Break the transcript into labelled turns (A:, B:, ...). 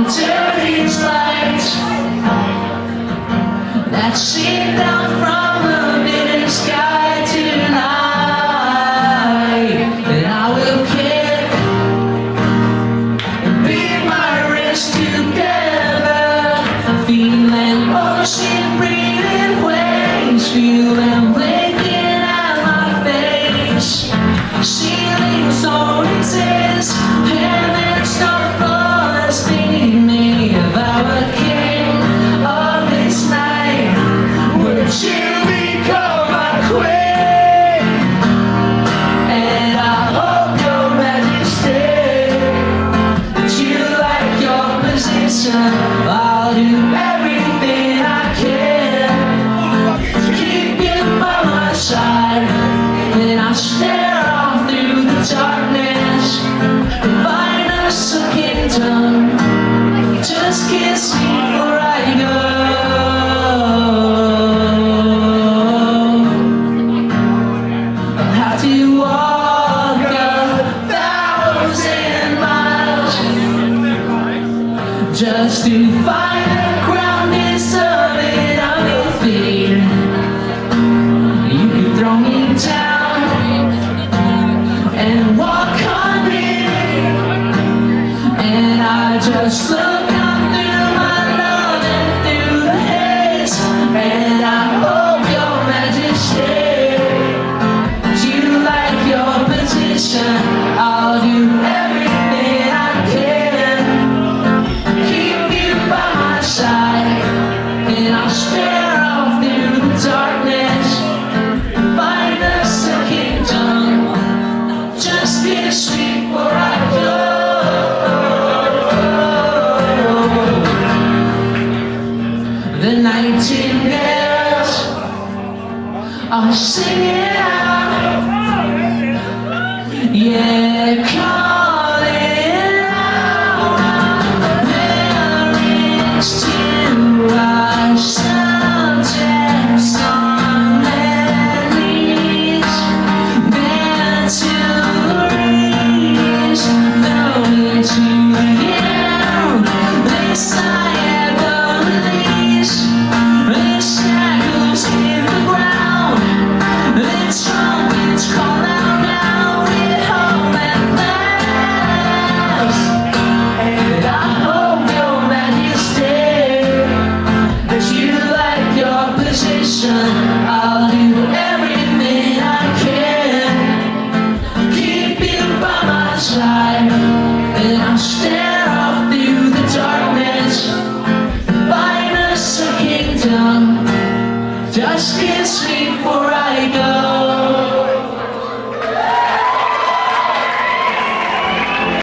A: under these lights that shine down from the bitter sky tonight. And I will kick and beat my wrists together, feeling ocean, breathing waves, feel them blinking at my face. Ceilings don't exist, heaven's not falling beneath me. If I were king of this night, would you become my queen? And I hope your majesty that you like your position. I'll do everything I can to keep you by my side. And I'll stare off through the darkness and find us a kingdom. Just kiss me before I go. I'll have to walk 1,000 miles just to find the ground is solid on your feet. You can throw me down and walk on me, and I just look up through my love and through the haze. And I hope your majesty that you like your position. I'll do everything I can, keep you by my side, and I'll stare off through the darkness, find us a kingdom. Just kiss me before I go. The nightingales are singing out, yeah, calling out. Lyrics to our subjects on their knees, meant to reach, knowing to you they sigh at the release. The shadows in the ground, the trumpets call out now with hope and thanks. And I hope your majesty that you like your position. I'll do everything I can, keep you by my side, and I'll stare off through the darkness, find us a kingdom. Just kiss me before I go.